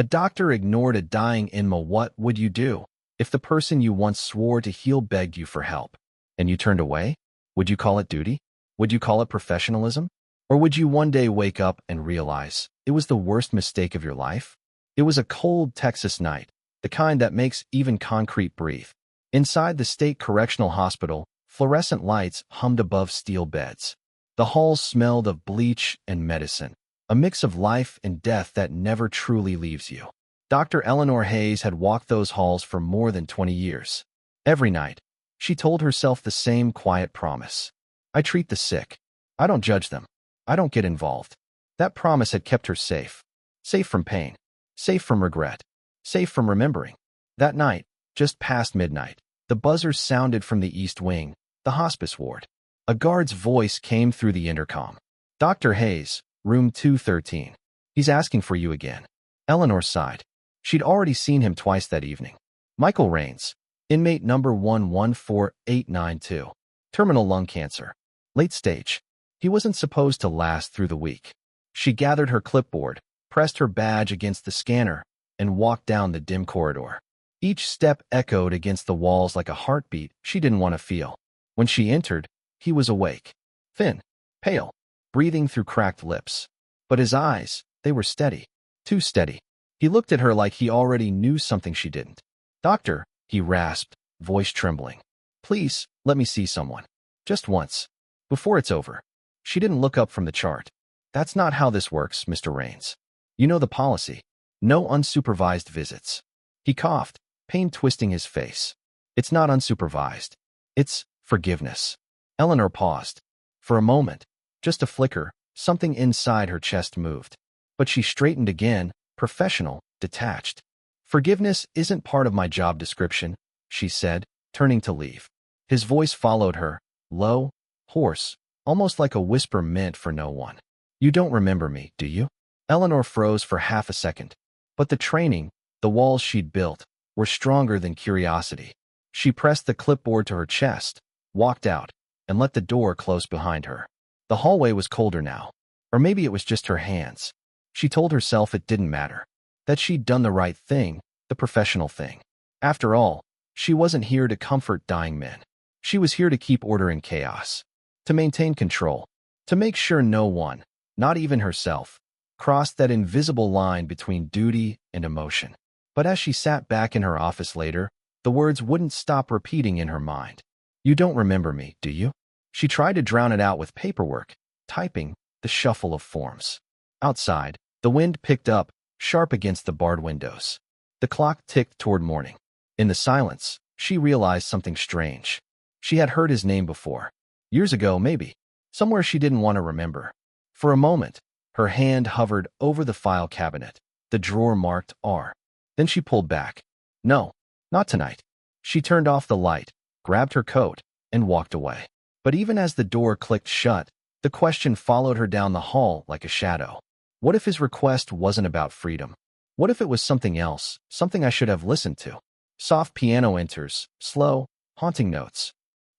A doctor ignored a dying inmate. What would you do if the person you once swore to heal begged you for help and you turned away? Would you call it duty? Would you call it professionalism? Or would you one day wake up and realize it was the worst mistake of your life? It was a cold Texas night, the kind that makes even concrete breathe. Inside the state correctional hospital, fluorescent lights hummed above steel beds. The halls smelled of bleach and medicine, a mix of life and death that never truly leaves you. Dr. Eleanor Hayes had walked those halls for more than 20 years. Every night, she told herself the same quiet promise. I treat the sick. I don't judge them. I don't get involved. That promise had kept her safe. Safe from pain. Safe from regret. Safe from remembering. That night, just past midnight, the buzzer sounded from the east wing, the hospice ward. A guard's voice came through the intercom. Dr. Hayes, room 213. He's asking for you again. Eleanor sighed. She'd already seen him twice that evening. Michael Raines, inmate number 114892. Terminal lung cancer. Late stage. He wasn't supposed to last through the week. She gathered her clipboard, pressed her badge against the scanner, and walked down the dim corridor. Each step echoed against the walls like a heartbeat she didn't want to feel. When she entered, he was awake. Thin, pale, breathing through cracked lips. But his eyes, they were steady. Too steady. He looked at her like he already knew something she didn't. Doctor, he rasped, voice trembling. Please, let me see someone. Just once. Before it's over. She didn't look up from the chart. That's not how this works, Mr. Raines. You know the policy. No unsupervised visits. He coughed, pain twisting his face. It's not unsupervised. It's forgiveness. Eleanor paused. For a moment, just a flicker, something inside her chest moved. But she straightened again, professional, detached. Forgiveness isn't part of my job description, she said, turning to leave. His voice followed her, low, hoarse, almost like a whisper meant for no one. You don't remember me, do you? Eleanor froze for half a second. But the training, the walls she'd built, were stronger than curiosity. She pressed the clipboard to her chest, walked out, and let the door close behind her. The hallway was colder now. Or maybe it was just her hands. She told herself it didn't matter. That she'd done the right thing, the professional thing. After all, she wasn't here to comfort dying men. She was here to keep order in chaos. To maintain control. To make sure no one, not even herself, crossed that invisible line between duty and emotion. But as she sat back in her office later, the words wouldn't stop repeating in her mind. You don't remember me, do you? She tried to drown it out with paperwork, typing, the shuffle of forms. Outside, the wind picked up, sharp against the barred windows. The clock ticked toward morning. In the silence, she realized something strange. She had heard his name before. Years ago, maybe. Somewhere she didn't want to remember. For a moment, her hand hovered over the file cabinet, the drawer marked R. Then she pulled back. No, not tonight. She turned off the light, grabbed her coat, and walked away. But even as the door clicked shut, the question followed her down the hall like a shadow. What if his request wasn't about freedom? What if it was something else, something I should have listened to? Soft piano enters, slow, haunting notes.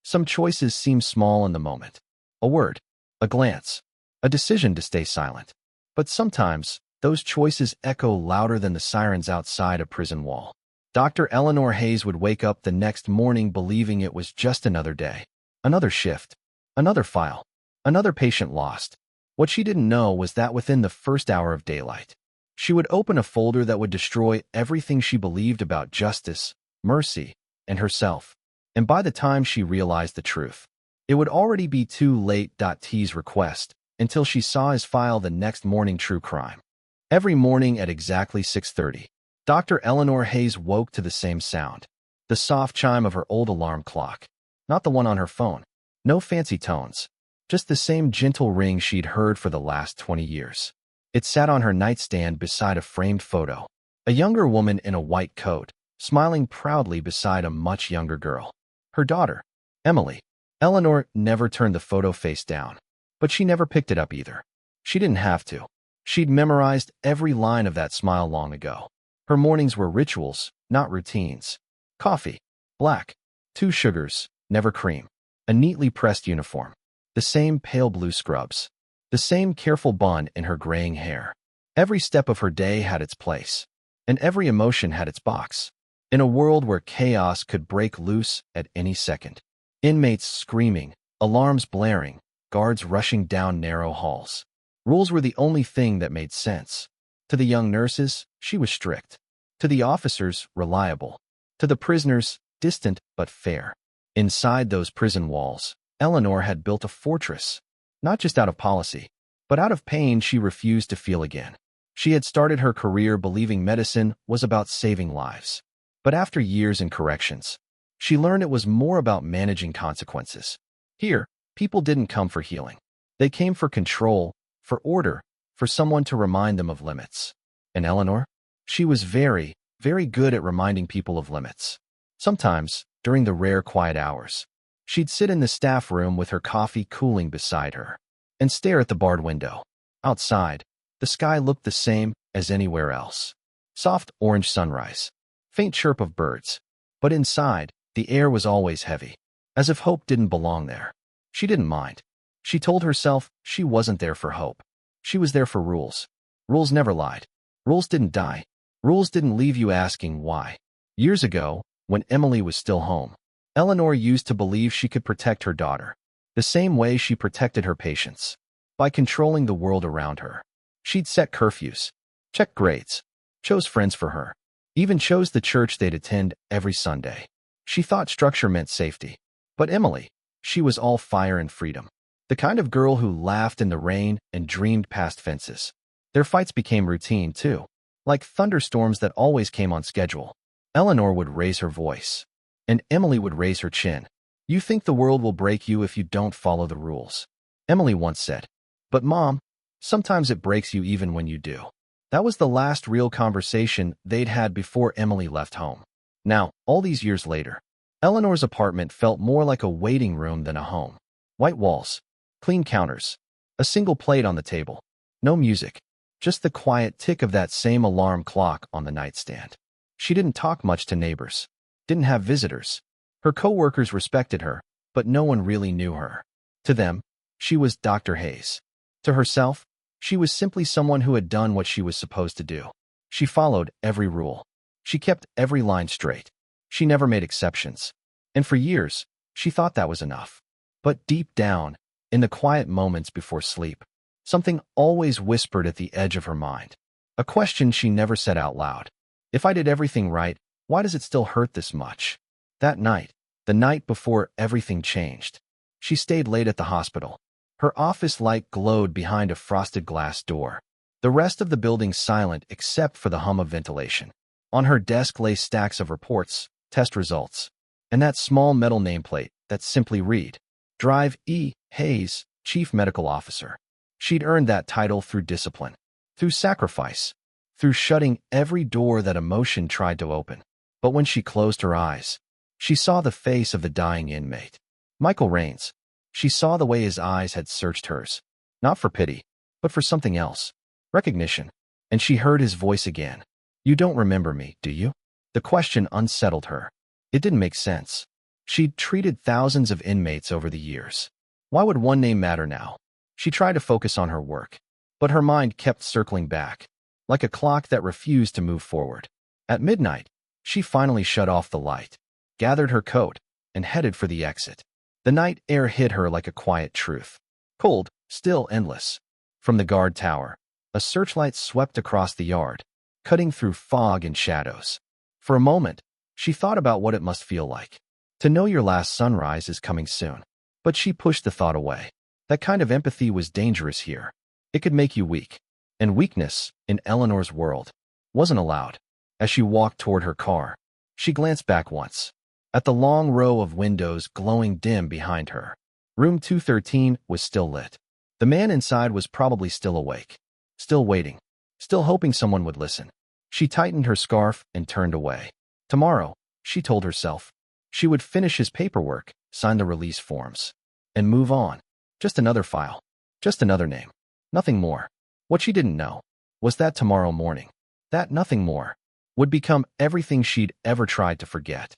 Some choices seem small in the moment. A word, a glance, a decision to stay silent. But sometimes, those choices echo louder than the sirens outside a prison wall. Dr. Eleanor Hayes would wake up the next morning believing it was just another day. Another shift. Another file. Another patient lost. What she didn't know was that within the first hour of daylight, she would open a folder that would destroy everything she believed about justice, mercy, and herself. And by the time she realized the truth, it would already be too late. T's request, until she saw his file the next morning. True crime. Every morning at exactly 6:30, Dr. Eleanor Hayes woke to the same sound. The soft chime of her old alarm clock. Not the one on her phone. No fancy tones. Just the same gentle ring she'd heard for the last 20 years. It sat on her nightstand beside a framed photo. A younger woman in a white coat, smiling proudly beside a much younger girl. Her daughter, Emily. Eleanor never turned the photo face down. But she never picked it up either. She didn't have to. She'd memorized every line of that smile long ago. Her mornings were rituals, not routines. Coffee. Black. 2 sugars, never cream. A neatly pressed uniform. The same pale blue scrubs. The same careful bun in her graying hair. Every step of her day had its place. and every emotion had its box. In a world where chaos could break loose at any second. Inmates screaming, alarms blaring, guards rushing down narrow halls. Rules were the only thing that made sense. To the young nurses, she was strict. To the officers, reliable. To the prisoners, distant but fair. Inside those prison walls, Eleanor had built a fortress. Not just out of policy, but out of pain she refused to feel again. She had started her career believing medicine was about saving lives. But after years in corrections, she learned it was more about managing consequences. Here, people didn't come for healing. They came for control, for order, for someone to remind them of limits. And Eleanor? She was very, very good at reminding people of limits. Sometimes, during the rare quiet hours, she'd sit in the staff room with her coffee cooling beside her and stare at the barred window. Outside, the sky looked the same as anywhere else. Soft orange sunrise, faint chirp of birds. But inside, the air was always heavy, as if hope didn't belong there. She didn't mind. She told herself she wasn't there for hope. She was there for rules. Rules never lied. Rules didn't die. Rules didn't leave you asking why. Years ago, when Emily was still home, Eleanor used to believe she could protect her daughter, the same way she protected her patients, by controlling the world around her. She'd set curfews, checked grades, chose friends for her, even chose the church they'd attend every Sunday. She thought structure meant safety. But Emily, she was all fire and freedom. The kind of girl who laughed in the rain and dreamed past fences. Their fights became routine, too, like thunderstorms that always came on schedule. Eleanor would raise her voice, and Emily would raise her chin. You think the world will break you if you don't follow the rules, Emily once said. But Mom, sometimes it breaks you even when you do. That was the last real conversation they'd had before Emily left home. Now, all these years later, Eleanor's apartment felt more like a waiting room than a home. White walls, clean counters, a single plate on the table. No music, just the quiet tick of that same alarm clock on the nightstand. She didn't talk much to neighbors, didn't have visitors. Her co-workers respected her, but no one really knew her. To them, she was Dr. Hayes. To herself, she was simply someone who had done what she was supposed to do. She followed every rule. She kept every line straight. She never made exceptions. And for years, she thought that was enough. But deep down, in the quiet moments before sleep, something always whispered at the edge of her mind. A question she never said out loud. If I did everything right, why does it still hurt this much? That night, the night before everything changed, she stayed late at the hospital. Her office light glowed behind a frosted glass door. The rest of the building silent except for the hum of ventilation. On her desk lay stacks of reports, test results, and that small metal nameplate that simply read, Drive E. Hayes, Chief Medical Officer. She'd earned that title through discipline, through sacrifice, through shutting every door that emotion tried to open. But when she closed her eyes, she saw the face of the dying inmate. Michael Raines. She saw the way his eyes had searched hers, not for pity, but for something else, recognition. And she heard his voice again. You don't remember me, do you? The question unsettled her. It didn't make sense. She'd treated thousands of inmates over the years. Why would one name matter now? She tried to focus on her work, but her mind kept circling back, like a clock that refused to move forward. At midnight, she finally shut off the light, gathered her coat, and headed for the exit. The night air hit her like a quiet truth. Cold, still, endless. From the guard tower, a searchlight swept across the yard, cutting through fog and shadows. For a moment, she thought about what it must feel like to know your last sunrise is coming soon. But she pushed the thought away. That kind of empathy was dangerous here. It could make you weak. And weakness, in Eleanor's world, wasn't allowed. As she walked toward her car, she glanced back once at the long row of windows glowing dim behind her. Room 213 was still lit. The man inside was probably still awake, still waiting, still hoping someone would listen. She tightened her scarf and turned away. Tomorrow, she told herself, she would finish his paperwork, sign the release forms, and move on. Just another file, just another name, nothing more. What she didn't know was that tomorrow morning, that nothing more, would become everything she'd ever tried to forget.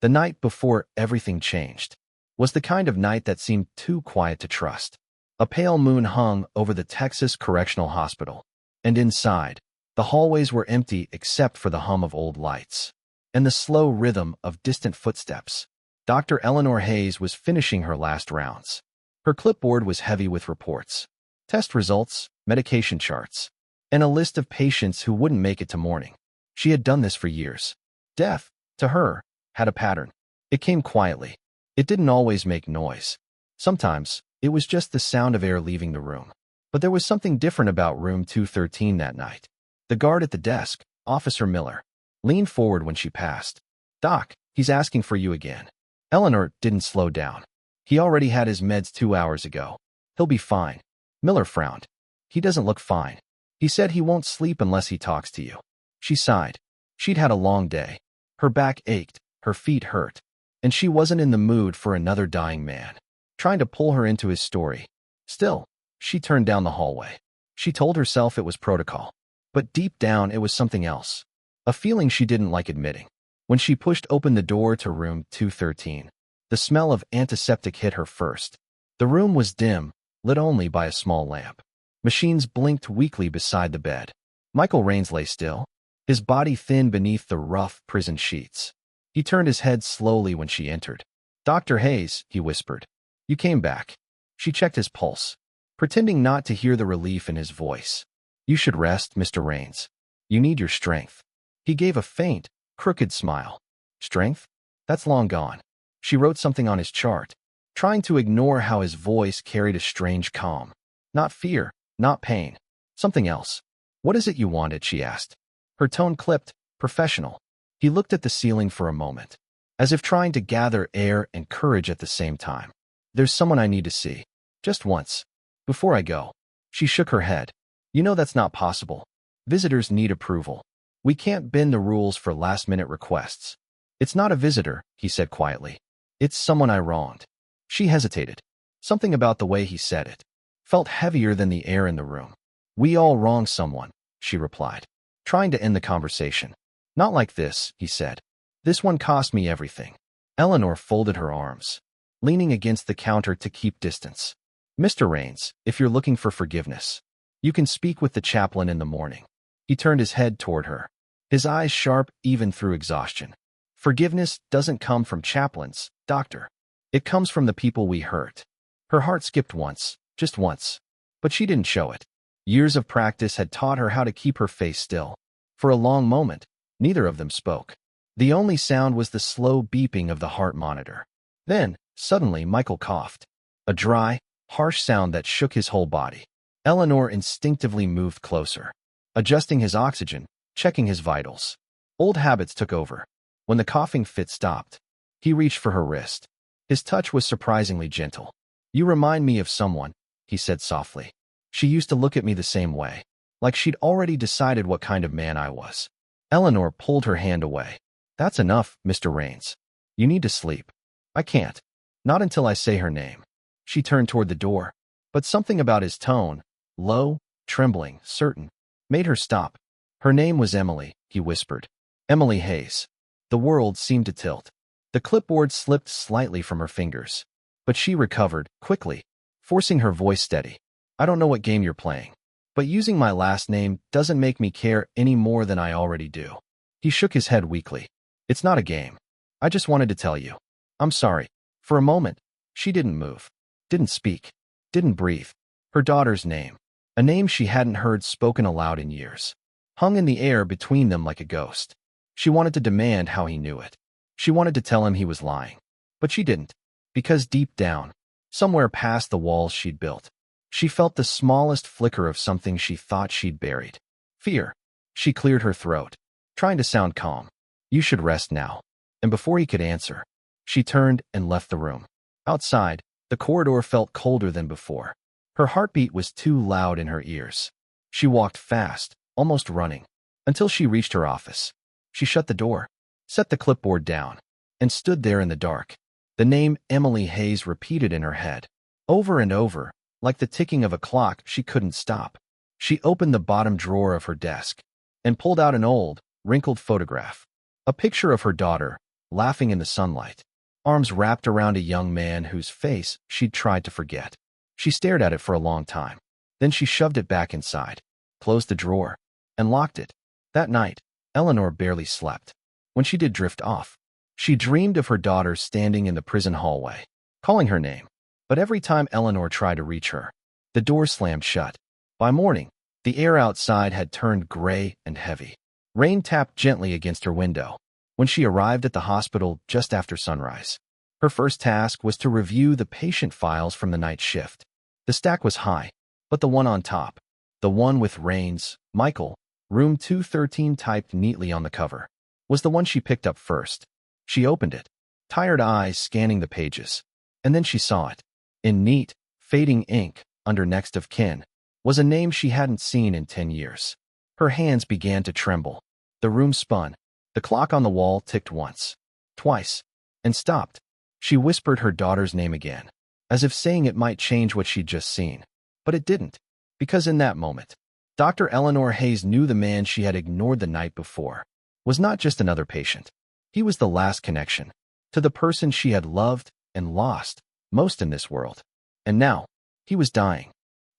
The night before everything changed was the kind of night that seemed too quiet to trust. A pale moon hung over the Texas Correctional Hospital, and inside, The hallways were empty except for the hum of old lights and the slow rhythm of distant footsteps. Dr. Eleanor Hayes was finishing her last rounds. Her clipboard was heavy with reports, test results, medication charts, and a list of patients who wouldn't make it to morning. She had done this for years. Death, to her, had a pattern. It came quietly. It didn't always make noise. Sometimes, it was just the sound of air leaving the room. But there was something different about room 213 that night. The guard at the desk, Officer Miller, leaned forward when she passed. "Doc, he's asking for you again." Eleanor didn't slow down. "He already had his meds 2 hours ago. He'll be fine." Miller frowned. "He doesn't look fine. He said he won't sleep unless he talks to you." She sighed. She'd had a long day. Her back ached, her feet hurt, and she wasn't in the mood for another dying man trying to pull her into his story. Still, she turned down the hallway. She told herself it was protocol. But deep down, it was something else. A feeling she didn't like admitting. When she pushed open the door to room 213, the smell of antiseptic hit her first. The room was dim, lit only by a small lamp. Machines blinked weakly beside the bed. Michael Raines lay still, his body thin beneath the rough prison sheets. He turned his head slowly when she entered. "Dr. Hayes," he whispered. "You came back." She checked his pulse, pretending not to hear the relief in his voice. "You should rest, Mr. Raines. You need your strength." He gave a faint, crooked smile. "Strength? That's long gone." She wrote something on his chart, trying to ignore how his voice carried a strange calm. Not fear, not pain. Something else. "What is it you wanted?" she asked. Her tone clipped, professional. He looked at the ceiling for a moment, as if trying to gather air and courage at the same time. "There's someone I need to see. Just once. Before I go." She shook her head. "You know that's not possible. Visitors need approval. We can't bend the rules for last-minute requests." "It's not a visitor," he said quietly. "It's someone I wronged." She hesitated. Something about the way he said it felt heavier than the air in the room. "We all wrong someone," she replied, trying to end the conversation. "Not like this," he said. "This one cost me everything." Eleanor folded her arms, leaning against the counter to keep distance. "Mr. Raines, if you're looking for forgiveness, you can speak with the chaplain in the morning." He turned his head toward her, his eyes sharp even through exhaustion. "Forgiveness doesn't come from chaplains, doctor. It comes from the people we hurt." Her heart skipped once, just once, but she didn't show it. Years of practice had taught her how to keep her face still. For a long moment, neither of them spoke. The only sound was the slow beeping of the heart monitor. Then, suddenly, Michael coughed. A dry, harsh sound that shook his whole body. Eleanor instinctively moved closer, adjusting his oxygen, checking his vitals. Old habits took over. When the coughing fit stopped, he reached for her wrist. His touch was surprisingly gentle. "You remind me of someone," he said softly. "She used to look at me the same way, like she'd already decided what kind of man I was." Eleanor pulled her hand away. "That's enough, Mr. Raines. You need to sleep." "I can't. Not until I say her name." She turned toward the door, but something about his tone, low, trembling, certain, made her stop. "Her name was Emily," he whispered. "Emily Hayes." The world seemed to tilt. The clipboard slipped slightly from her fingers, but she recovered quickly, forcing her voice steady. "I don't know what game you're playing, but using my last name doesn't make me care any more than I already do." He shook his head weakly. "It's not a game. I just wanted to tell you. I'm sorry." For a moment, she didn't move, didn't speak, didn't breathe. Her daughter's name, a name she hadn't heard spoken aloud in years, hung in the air between them like a ghost. She wanted to demand how he knew it. She wanted to tell him he was lying. But she didn't, because deep down, somewhere past the walls she'd built, she felt the smallest flicker of something she thought she'd buried. Fear. She cleared her throat, trying to sound calm. "You should rest now." And before he could answer, she turned and left the room. Outside, the corridor felt colder than before. Her heartbeat was too loud in her ears. She walked fast, almost running, until she reached her office. She shut the door, set the clipboard down, and stood there in the dark. The name Emily Hayes repeated in her head, over and over, like the ticking of a clock she couldn't stop. She opened the bottom drawer of her desk and pulled out an old, wrinkled photograph. A picture of her daughter, laughing in the sunlight, arms wrapped around a young man whose face she'd tried to forget. She stared at it for a long time. Then she shoved it back inside, closed the drawer, and locked it. That night, Eleanor barely slept. When she did drift off, she dreamed of her daughter standing in the prison hallway, calling her name. But every time Eleanor tried to reach her, the door slammed shut. By morning, the air outside had turned gray and heavy. Rain tapped gently against her window. When she arrived at the hospital just after sunrise, her first task was to review the patient files from the night shift. The stack was high, but the one on top, the one with Rain's, Michael, room 213 typed neatly on the cover, was the one she picked up first. She opened it, tired eyes scanning the pages, and then she saw it. In neat, fading ink, under next of kin, was a name she hadn't seen in 10 years. Her hands began to tremble. The room spun. The clock on the wall ticked once, twice, and stopped. She whispered her daughter's name again, as if saying it might change what she'd just seen. But it didn't, because in that moment, Dr. Eleanor Hayes knew the man she had ignored the night before was not just another patient. He was the last connection to the person she had loved and lost most in this world. And now, he was dying.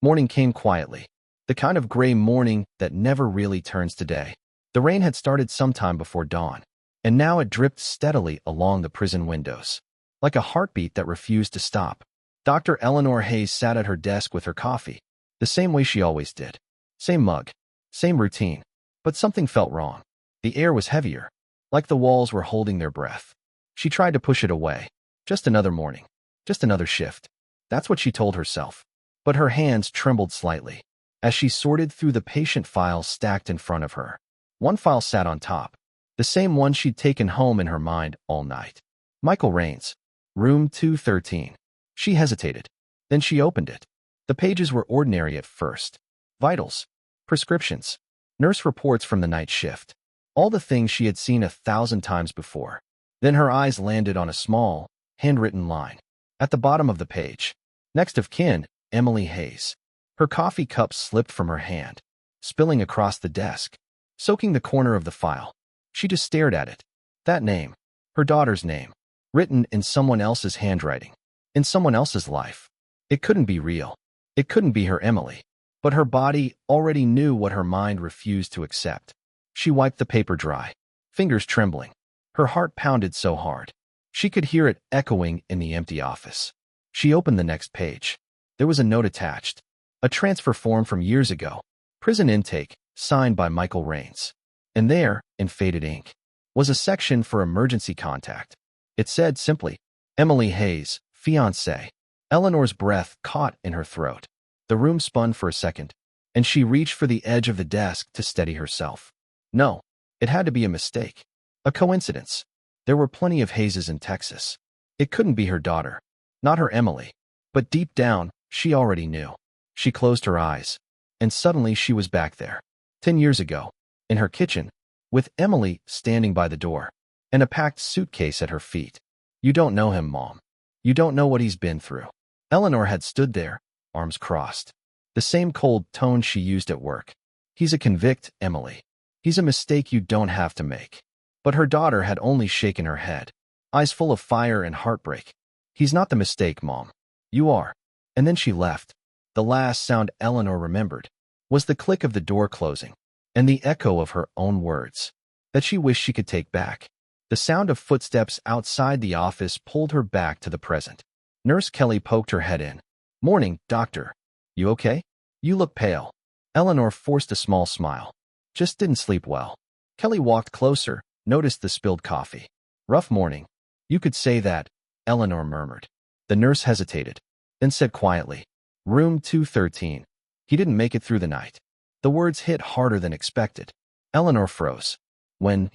Morning came quietly, the kind of gray morning that never really turns to day. The rain had started sometime before dawn, and now it dripped steadily along the prison windows, like a heartbeat that refused to stop. Dr. Eleanor Hayes sat at her desk with her coffee, the same way she always did. Same mug, same routine, but something felt wrong. The air was heavier, like the walls were holding their breath. She tried to push it away. Just another morning, just another shift. That's what she told herself. But her hands trembled slightly as she sorted through the patient files stacked in front of her. One file sat on top, the same one she'd taken home in her mind all night. Michael Rains, room 213. She hesitated. Then she opened it. The pages were ordinary at first. Vitals, prescriptions, nurse reports from the night shift. All the things she had seen 1,000 times before. Then her eyes landed on a small, handwritten line. At the bottom of the page, next of kin, Emily Hayes. Her coffee cup slipped from her hand, spilling across the desk, soaking the corner of the file. She just stared at it. That name, her daughter's name, written in someone else's handwriting, in someone else's life. It couldn't be real. It couldn't be her Emily. But her body already knew what her mind refused to accept. She wiped the paper dry, fingers trembling. Her heart pounded so hard, she could hear it echoing in the empty office. She opened the next page. There was a note attached, a transfer form from years ago, prison intake, signed by Michael Rains. And there, in faded ink, was a section for emergency contact. It said simply, Emily Hayes, fiancé. Eleanor's breath caught in her throat. The room spun for a second, and she reached for the edge of the desk to steady herself. No, it had to be a mistake. A coincidence. There were plenty of Hayeses in Texas. It couldn't be her daughter, not her Emily. But deep down, she already knew. She closed her eyes, and suddenly she was back there. 10 years ago, in her kitchen, with Emily standing by the door, and a packed suitcase at her feet. You don't know him, Mom. You don't know what he's been through. Eleanor had stood there, arms crossed. The same cold tone she used at work. He's a convict, Emily. He's a mistake you don't have to make. But her daughter had only shaken her head, eyes full of fire and heartbreak. He's not the mistake, Mom. You are. And then she left. The last sound Eleanor remembered was the click of the door closing and the echo of her own words that she wished she could take back. The sound of footsteps outside the office pulled her back to the present. Nurse Kelly poked her head in. Morning, doctor. You okay? You look pale. Eleanor forced a small smile. Just didn't sleep well. Kelly walked closer, noticed the spilled coffee. Rough morning. You could say that, Eleanor murmured. The nurse hesitated, then said quietly, Room 213. He didn't make it through the night. The words hit harder than expected. Eleanor froze. When,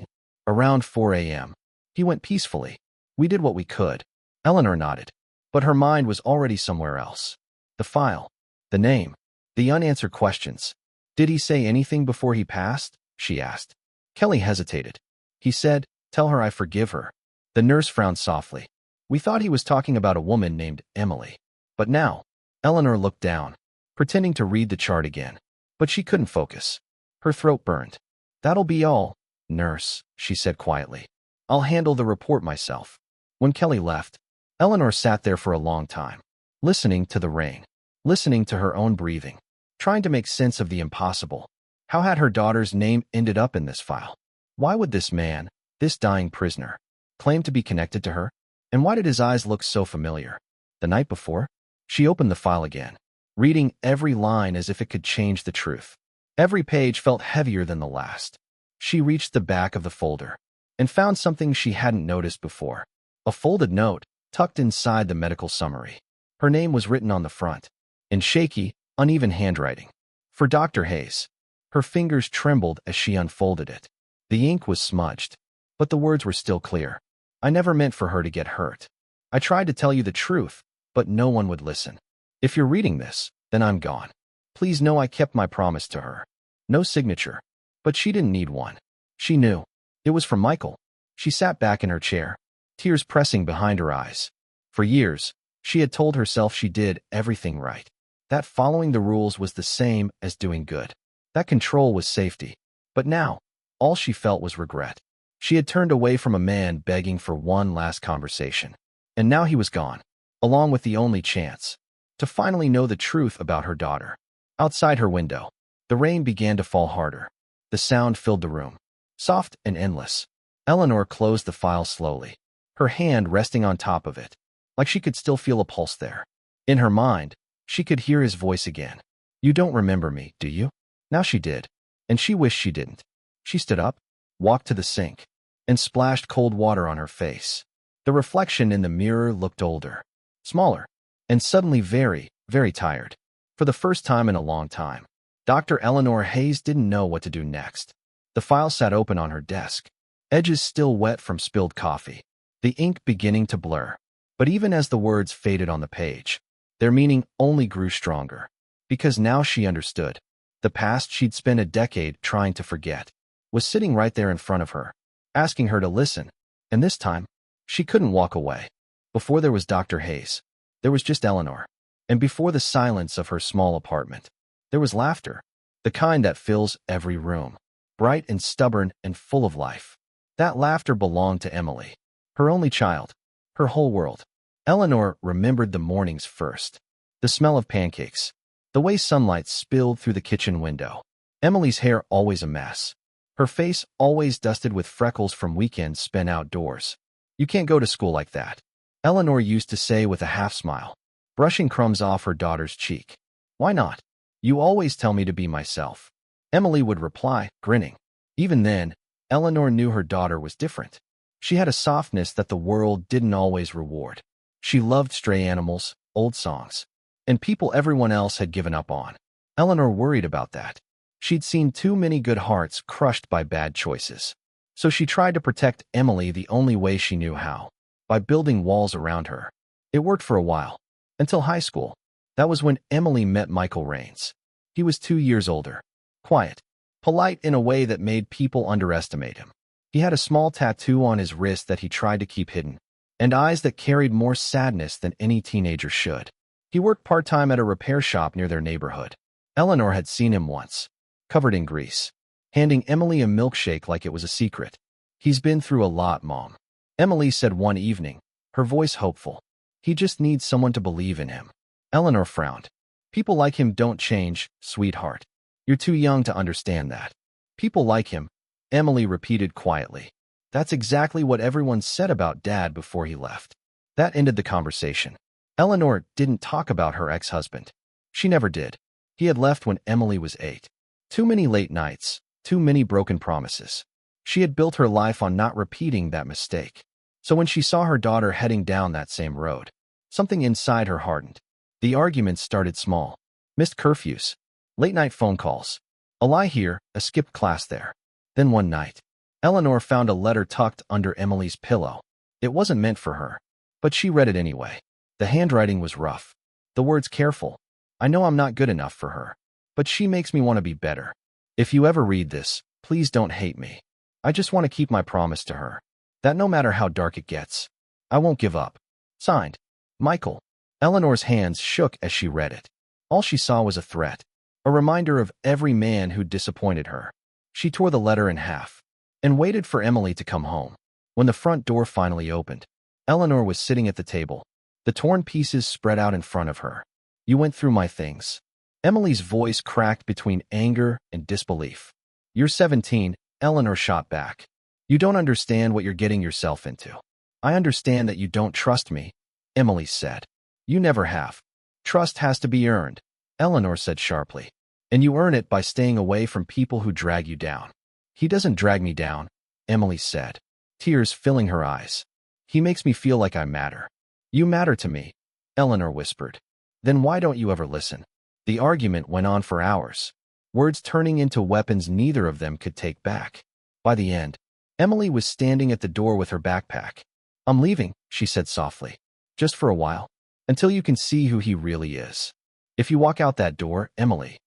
around 4 a.m., he went peacefully. We did what we could. Eleanor nodded, but her mind was already somewhere else. The file, the name, the unanswered questions. Did he say anything before he passed? She asked. Kelly hesitated. He said, tell her I forgive her. The nurse frowned softly. We thought he was talking about a woman named Emily. But now, Eleanor looked down, pretending to read the chart again. But she couldn't focus. Her throat burned. That'll be all, nurse, she said quietly. I'll handle the report myself. When Kelly left, Eleanor sat there for a long time, listening to the rain, listening to her own breathing, trying to make sense of the impossible. How had her daughter's name ended up in this file? Why would this man, this dying prisoner, claim to be connected to her? And why did his eyes look so familiar? The night before, she opened the file again, reading every line as if it could change the truth. Every page felt heavier than the last. She reached the back of the folder and found something she hadn't noticed before. A folded note tucked inside the medical summary. Her name was written on the front, in shaky, uneven handwriting. For Dr. Hayes. Her fingers trembled as she unfolded it. The ink was smudged, but the words were still clear. I never meant for her to get hurt. I tried to tell you the truth, but no one would listen. If you're reading this, then I'm gone. Please know I kept my promise to her. No signature, but she didn't need one. She knew. It was from Michael. She sat back in her chair, tears pressing behind her eyes. For years, she had told herself she did everything right. That following the rules was the same as doing good. That control was safety. But now, all she felt was regret. She had turned away from a man begging for one last conversation. And now he was gone, along with the only chance to finally know the truth about her daughter. Outside her window, the rain began to fall harder. The sound filled the room, soft and endless. Eleanor closed the file slowly, her hand resting on top of it, like she could still feel a pulse there. In her mind, she could hear his voice again. You don't remember me, do you? Now she did, and she wished she didn't. She stood up, walked to the sink, and splashed cold water on her face. The reflection in the mirror looked older, smaller, and suddenly very, very tired. For the first time in a long time, Dr. Eleanor Hayes didn't know what to do next. The file sat open on her desk, edges still wet from spilled coffee, the ink beginning to blur. But even as the words faded on the page, their meaning only grew stronger. Because now she understood. The past she'd spent a decade trying to forget was sitting right there in front of her, asking her to listen. And this time, she couldn't walk away. Before there was Dr. Hayes, there was just Eleanor. And before the silence of her small apartment, there was laughter, the kind that fills every room, bright and stubborn and full of life. That laughter belonged to Emily, her only child, her whole world. Eleanor remembered the mornings first, the smell of pancakes, the way sunlight spilled through the kitchen window. Emily's hair always a mess, her face always dusted with freckles from weekends spent outdoors. You can't go to school like that, Eleanor used to say with a half smile, brushing crumbs off her daughter's cheek. Why not? You always tell me to be myself, Emily would reply, grinning. Even then, Eleanor knew her daughter was different. She had a softness that the world didn't always reward. She loved stray animals, old songs, and people everyone else had given up on. Eleanor worried about that. She'd seen too many good hearts crushed by bad choices. So she tried to protect Emily the only way she knew how, by building walls around her. It worked for a while, until high school. That was when Emily met Michael Rains. He was 2 years older, quiet, polite in a way that made people underestimate him. He had a small tattoo on his wrist that he tried to keep hidden, and eyes that carried more sadness than any teenager should. He worked part-time at a repair shop near their neighborhood. Eleanor had seen him once, covered in grease, handing Emily a milkshake like it was a secret. He's been through a lot, Mom, Emily said one evening, her voice hopeful. He just needs someone to believe in him. Eleanor frowned. People like him don't change, sweetheart. You're too young to understand that. People like him, Emily repeated quietly. That's exactly what everyone said about Dad before he left. That ended the conversation. Eleanor didn't talk about her ex-husband. She never did. He had left when Emily was 8. Too many late nights, too many broken promises. She had built her life on not repeating that mistake. So when she saw her daughter heading down that same road, something inside her hardened. The arguments started small. Missed curfews, late-night phone calls, a lie here, a skipped class there. Then one night, Eleanor found a letter tucked under Emily's pillow. It wasn't meant for her, but she read it anyway. The handwriting was rough. The words careful. I know I'm not good enough for her, but she makes me want to be better. If you ever read this, please don't hate me. I just want to keep my promise to her, that no matter how dark it gets, I won't give up. Signed, Michael. Eleanor's hands shook as she read it. All she saw was a threat, a reminder of every man who'd disappointed her. She tore the letter in half and waited for Emily to come home. When the front door finally opened, Eleanor was sitting at the table, the torn pieces spread out in front of her. You went through my things, Emily's voice cracked between anger and disbelief. "You're 17, Eleanor shot back. "You don't understand what you're getting yourself into." "I understand that you don't trust me," Emily said. "You never have. Trust has to be earned," Eleanor said sharply. "And you earn it by staying away from people who drag you down." "He doesn't drag me down," Emily said, tears filling her eyes. "He makes me feel like I matter." "You matter to me," Eleanor whispered. "Then why don't you ever listen?" The argument went on for hours, words turning into weapons neither of them could take back. By the end, Emily was standing at the door with her backpack. "I'm leaving," she said softly. "Just for a while. Until you can see who he really is. If you walk out that door, Emily,"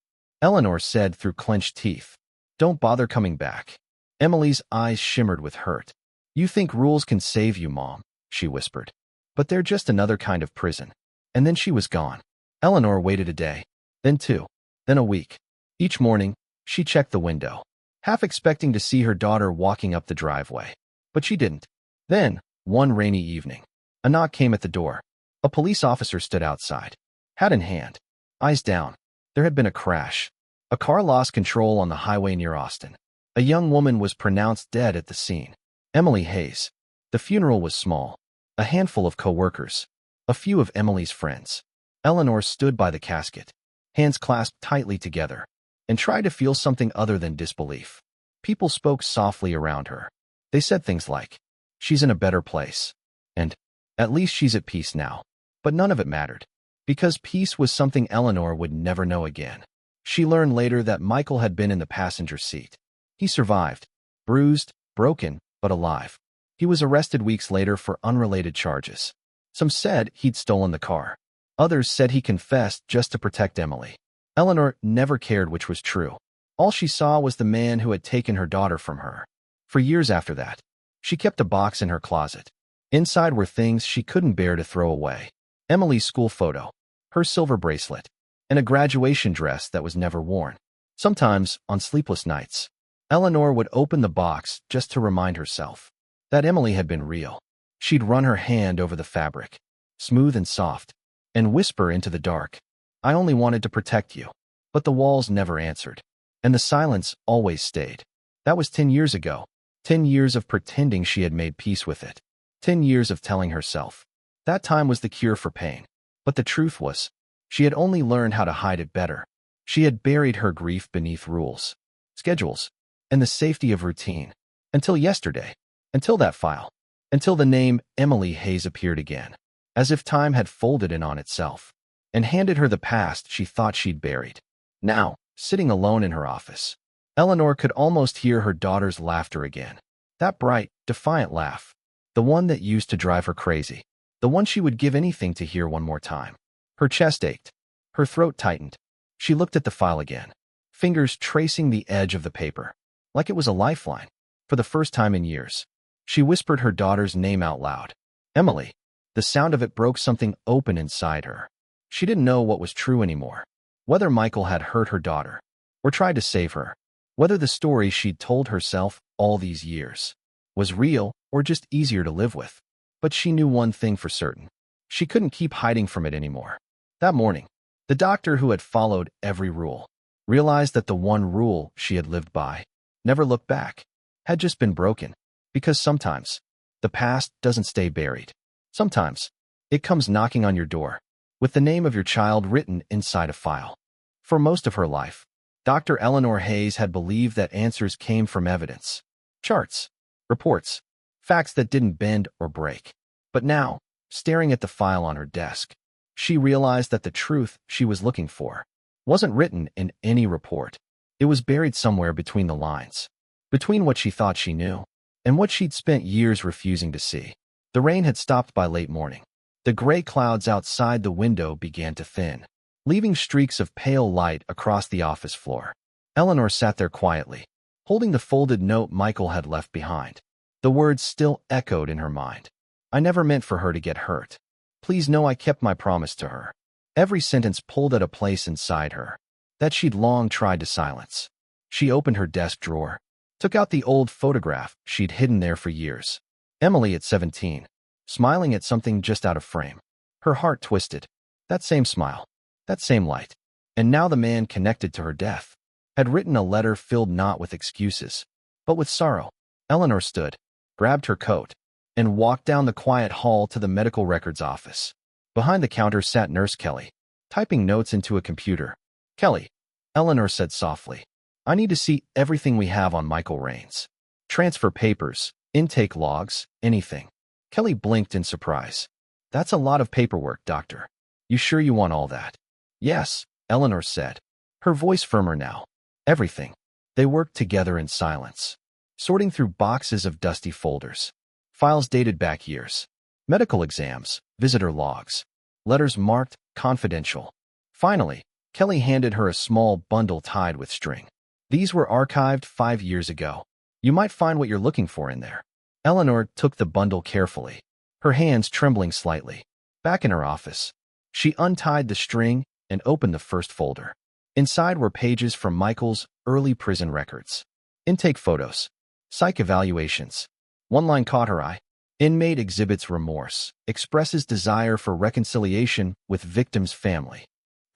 Eleanor said through clenched teeth, "don't bother coming back." Emily's eyes shimmered with hurt. "You think rules can save you, Mom," she whispered. "But they're just another kind of prison." And then she was gone. Eleanor waited a day, then 2, then a week. Each morning, she checked the window, half expecting to see her daughter walking up the driveway. But she didn't. Then, one rainy evening, a knock came at the door. A police officer stood outside, hat in hand, eyes down. There had been a crash. A car lost control on the highway near Austin. A young woman was pronounced dead at the scene. Emily Hayes. The funeral was small. A handful of co-workers. A few of Emily's friends. Eleanor stood by the casket, hands clasped tightly together, and tried to feel something other than disbelief. People spoke softly around her. They said things like, "She's in a better place," and, "At least she's at peace now." But none of it mattered, because peace was something Eleanor would never know again. She learned later that Michael had been in the passenger seat. He survived, bruised, broken, but alive. He was arrested weeks later for unrelated charges. Some said he'd stolen the car. Others said he confessed just to protect Emily. Eleanor never cared which was true. All she saw was the man who had taken her daughter from her. For years after that, she kept a box in her closet. Inside were things she couldn't bear to throw away. Emily's school photo, her silver bracelet, and a graduation dress that was never worn. Sometimes, on sleepless nights, Eleanor would open the box just to remind herself that Emily had been real. She'd run her hand over the fabric, smooth and soft, and whisper into the dark, "I only wanted to protect you." But the walls never answered, and the silence always stayed. That was 10 years ago. 10 years of pretending she had made peace with it. 10 years of telling herself that time was the cure for pain. But the truth was, she had only learned how to hide it better. She had buried her grief beneath rules, schedules, and the safety of routine. Until yesterday. Until that file. Until the name Emily Hayes appeared again, as if time had folded in on itself and handed her the past she thought she'd buried. Now, sitting alone in her office, Eleanor could almost hear her daughter's laughter again. That bright, defiant laugh. The one that used to drive her crazy. The one she would give anything to hear one more time. Her chest ached. Her throat tightened. She looked at the file again, fingers tracing the edge of the paper, like it was a lifeline. For the first time in years, she whispered her daughter's name out loud. Emily. The sound of it broke something open inside her. She didn't know what was true anymore. Whether Michael had hurt her daughter, or tried to save her. Whether the story she'd told herself all these years was real or just easier to live with. But she knew one thing for certain. She couldn't keep hiding from it anymore. That morning, the doctor who had followed every rule realized that the one rule she had lived by, never looked back, had just been broken. Because sometimes, the past doesn't stay buried. Sometimes, it comes knocking on your door, with the name of your child written inside a file. For most of her life, Dr. Eleanor Hayes had believed that answers came from evidence, charts, reports, facts that didn't bend or break. But now, staring at the file on her desk, she realized that the truth she was looking for wasn't written in any report. It was buried somewhere between the lines, between what she thought she knew and what she'd spent years refusing to see. The rain had stopped by late morning. The gray clouds outside the window began to thin, leaving streaks of pale light across the office floor. Eleanor sat there quietly, holding the folded note Michael had left behind. The words still echoed in her mind. "I never meant for her to get hurt. Please know I kept my promise to her." Every sentence pulled at a place inside her that she'd long tried to silence. She opened her desk drawer, took out the old photograph she'd hidden there for years. Emily at 17, smiling at something just out of frame. Her heart twisted. That same smile. That same light. And now the man connected to her death had written a letter filled not with excuses, but with sorrow. Eleanor stood, grabbed her coat, and walked down the quiet hall to the medical records office. Behind the counter sat Nurse Kelly, typing notes into a computer. "Kelly," Eleanor said softly, "I need to see everything we have on Michael Raines. Transfer papers, intake logs, anything." Kelly blinked in surprise. "That's a lot of paperwork, Doctor. You sure you want all that?" "Yes," Eleanor said, her voice firmer now. "Everything." They worked together in silence, sorting through boxes of dusty folders, files dated back years, medical exams, visitor logs, letters marked confidential. Finally, Kelly handed her a small bundle tied with string. "These were archived 5 years ago. You might find what you're looking for in there." Eleanor took the bundle carefully, her hands trembling slightly. Back in her office, she untied the string and opened the first folder. Inside were pages from Michael's early prison records, intake photos, psych evaluations. One line caught her eye. "Inmate exhibits remorse, expresses desire for reconciliation with victim's family."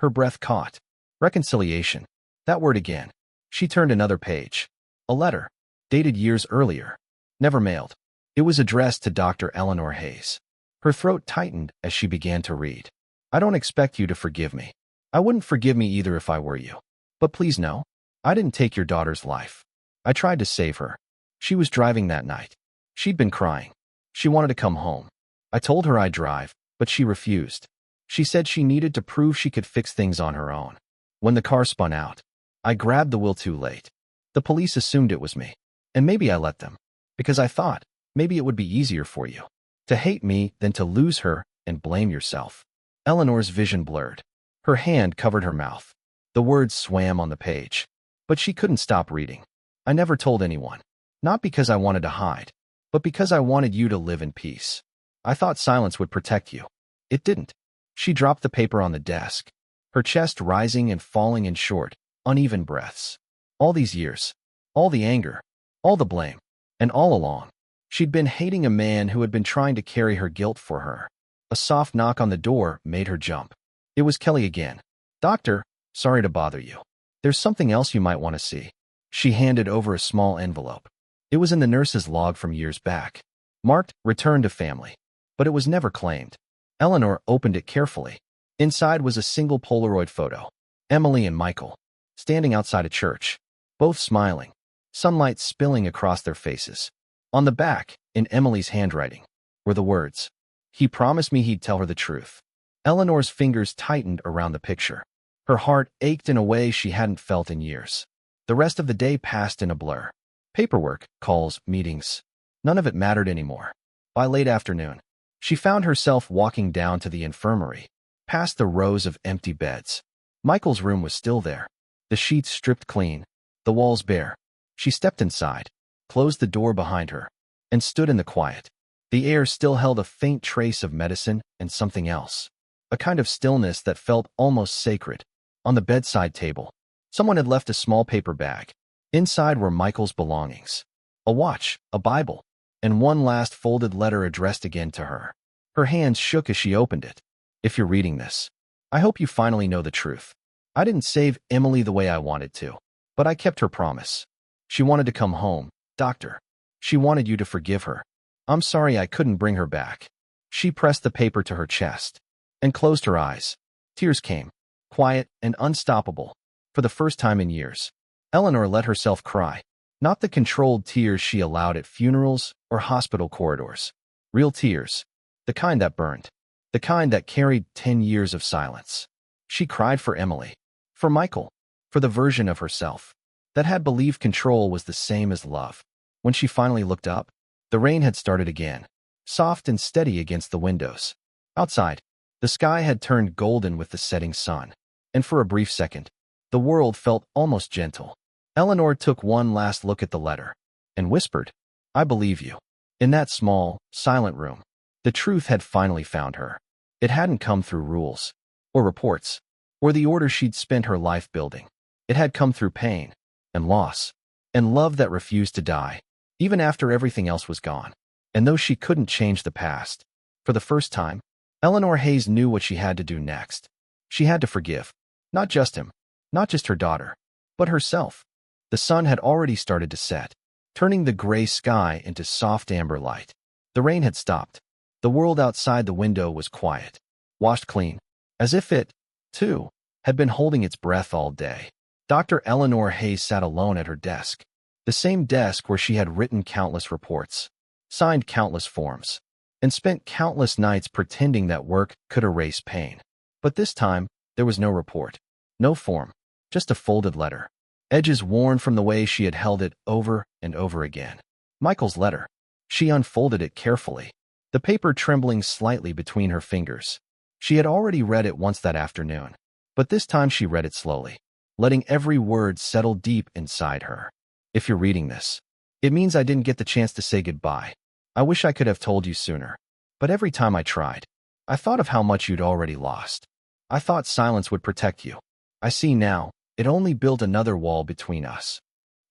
Her breath caught. Reconciliation. That word again. She turned another page. A letter, dated years earlier, never mailed. It was addressed to Dr. Eleanor Hayes. Her throat tightened as she began to read. "I don't expect you to forgive me. I wouldn't forgive me either if I were you. But please know, I didn't take your daughter's life. I tried to save her. She was driving that night. She'd been crying. She wanted to come home. I told her I'd drive, but she refused. She said she needed to prove she could fix things on her own. When the car spun out, I grabbed the wheel too late. The police assumed it was me. And maybe I let them, because I thought maybe it would be easier for you to hate me than to lose her and blame yourself." Eleanor's vision blurred. Her hand covered her mouth. The words swam on the page, but she couldn't stop reading. "I never told anyone. Not because I wanted to hide, but because I wanted you to live in peace. I thought silence would protect you. It didn't." She dropped the paper on the desk, her chest rising and falling in short, uneven breaths. All these years, all the anger, all the blame, and all along, she'd been hating a man who had been trying to carry her guilt for her. A soft knock on the door made her jump. It was Kelly again. "Doctor, sorry to bother you. There's something else you might want to see." She handed over a small envelope. It was in the nurse's log from years back, marked "Return to Family," but it was never claimed. Eleanor opened it carefully. Inside was a single Polaroid photo. Emily and Michael, standing outside a church, both smiling, sunlight spilling across their faces. On the back, in Emily's handwriting, were the words, "He promised me he'd tell her the truth." Eleanor's fingers tightened around the picture. Her heart ached in a way she hadn't felt in years. The rest of the day passed in a blur. Paperwork, calls, meetings. None of it mattered anymore. By late afternoon, she found herself walking down to the infirmary, past the rows of empty beds. Michael's room was still there, the sheets stripped clean, the walls bare. She stepped inside, closed the door behind her, and stood in the quiet. The air still held a faint trace of medicine and something else, a kind of stillness that felt almost sacred. On the bedside table, someone had left a small paper bag. Inside were Michael's belongings, a watch, a Bible, and one last folded letter addressed again to her. Her hands shook as she opened it. "If you're reading this, I hope you finally know the truth. I didn't save Emily the way I wanted to, but I kept her promise. She wanted to come home, Doctor. She wanted you to forgive her. I'm sorry I couldn't bring her back." She pressed the paper to her chest and closed her eyes. Tears came, quiet and unstoppable, for the first time in years. Eleanor let herself cry, not the controlled tears she allowed at funerals or hospital corridors. Real tears, the kind that burned, the kind that carried 10 years of silence. She cried for Emily, for Michael, for the version of herself that had believed control was the same as love. When she finally looked up, the rain had started again, soft and steady against the windows. Outside, the sky had turned golden with the setting sun, and for a brief second, the world felt almost gentle. Eleanor took one last look at the letter and whispered, "I believe you." In that small, silent room, the truth had finally found her. It hadn't come through rules, or reports, or the order she'd spent her life building. It had come through pain, and loss, and love that refused to die, even after everything else was gone. And though she couldn't change the past, for the first time, Eleanor Hayes knew what she had to do next. She had to forgive, not just him, Not just her daughter, but herself. The sun had already started to set, turning the gray sky into soft amber light. The rain had stopped. The world outside the window was quiet, washed clean, as if it, too, had been holding its breath all day. Dr. Eleanor Hayes sat alone at her desk, the same desk where she had written countless reports, signed countless forms, and spent countless nights pretending that work could erase pain. But this time, there was no report, no form, just a folded letter, edges worn from the way she had held it over and over again. Michael's letter. She unfolded it carefully, the paper trembling slightly between her fingers. She had already read it once that afternoon, but this time she read it slowly, letting every word settle deep inside her. If you're reading this, it means I didn't get the chance to say goodbye. I wish I could have told you sooner, but every time I tried, I thought of how much you'd already lost. I thought silence would protect you. I see now, it only built another wall between us.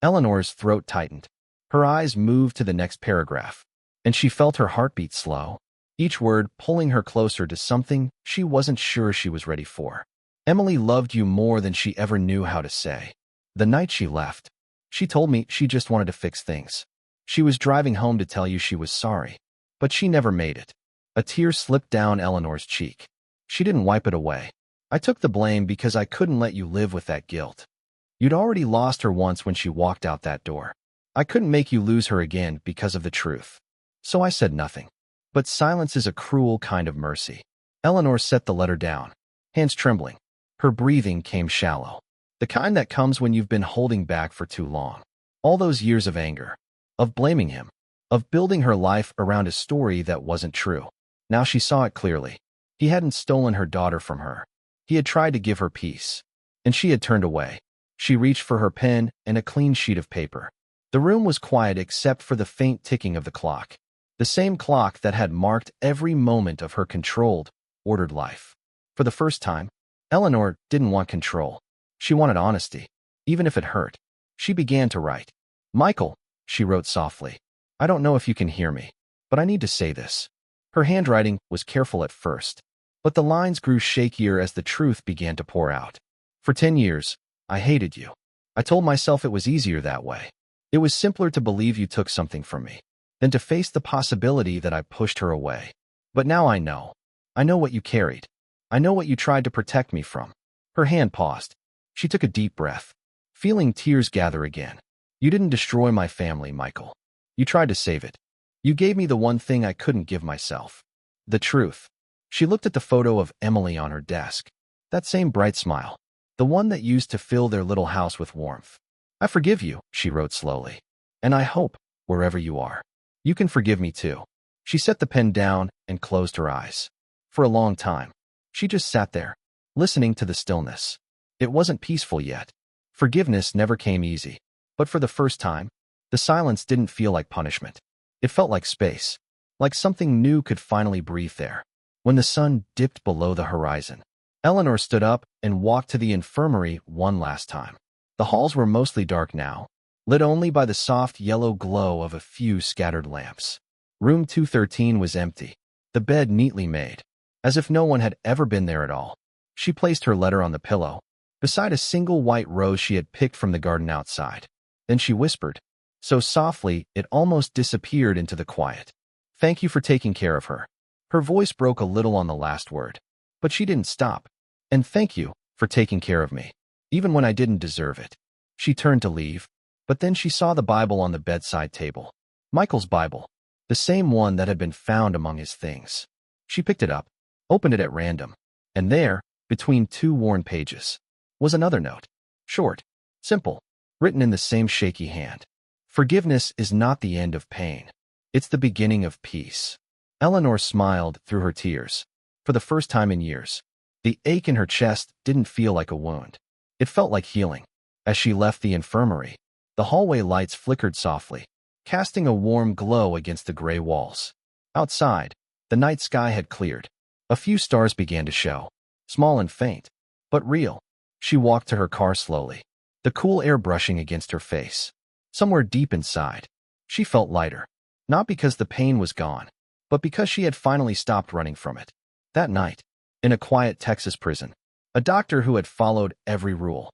Eleanor's throat tightened. Her eyes moved to the next paragraph, and she felt her heartbeat slow, each word pulling her closer to something she wasn't sure she was ready for. Emily loved you more than she ever knew how to say. The night she left, she told me she just wanted to fix things. She was driving home to tell you she was sorry, but she never made it. A tear slipped down Eleanor's cheek. She didn't wipe it away. I took the blame because I couldn't let you live with that guilt. You'd already lost her once when she walked out that door. I couldn't make you lose her again because of the truth. So I said nothing. But silence is a cruel kind of mercy. Eleanor set the letter down, hands trembling. Her breathing came shallow, the kind that comes when you've been holding back for too long. All those years of anger, of blaming him, of building her life around a story that wasn't true. Now she saw it clearly. He hadn't stolen her daughter from her. He had tried to give her peace, and she had turned away. She reached for her pen and a clean sheet of paper. The room was quiet except for the faint ticking of the clock, the same clock that had marked every moment of her controlled, ordered life. For the first time, Eleanor didn't want control. She wanted honesty, even if it hurt. She began to write. Michael, she wrote softly, I don't know if you can hear me, but I need to say this. Her handwriting was careful at first, but the lines grew shakier as the truth began to pour out. For 10 years, I hated you. I told myself it was easier that way. It was simpler to believe you took something from me than to face the possibility that I pushed her away. But now I know. I know what you carried. I know what you tried to protect me from. Her hand paused. She took a deep breath, feeling tears gather again. You didn't destroy my family, Michael. You tried to save it. You gave me the one thing I couldn't give myself. The truth. She looked at the photo of Emily on her desk. That same bright smile. The one that used to fill their little house with warmth. I forgive you, she wrote slowly. And I hope, wherever you are, you can forgive me too. She set the pen down and closed her eyes. For a long time, she just sat there, listening to the stillness. It wasn't peaceful yet. Forgiveness never came easy. But for the first time, the silence didn't feel like punishment. It felt like space, like something new could finally breathe there. When the sun dipped below the horizon, Eleanor stood up and walked to the infirmary one last time. The halls were mostly dark now, lit only by the soft yellow glow of a few scattered lamps. Room 213 was empty, the bed neatly made, as if no one had ever been there at all. She placed her letter on the pillow, beside a single white rose she had picked from the garden outside. Then she whispered, so softly it almost disappeared into the quiet. Thank you for taking care of her. Her voice broke a little on the last word, but she didn't stop. And thank you for taking care of me, even when I didn't deserve it. She turned to leave, but then she saw the Bible on the bedside table. Michael's Bible, the same one that had been found among his things. She picked it up, opened it at random, and there, between two worn pages, was another note. Short, simple, written in the same shaky hand. Forgiveness is not the end of pain. It's the beginning of peace. Eleanor smiled through her tears. For the first time in years, the ache in her chest didn't feel like a wound. It felt like healing. As she left the infirmary, the hallway lights flickered softly, casting a warm glow against the gray walls. Outside, the night sky had cleared. A few stars began to show, small and faint, but real. She walked to her car slowly, the cool air brushing against her face. Somewhere deep inside, she felt lighter, not because the pain was gone, but because she had finally stopped running from it. That night, in a quiet Texas prison, a doctor who had followed every rule,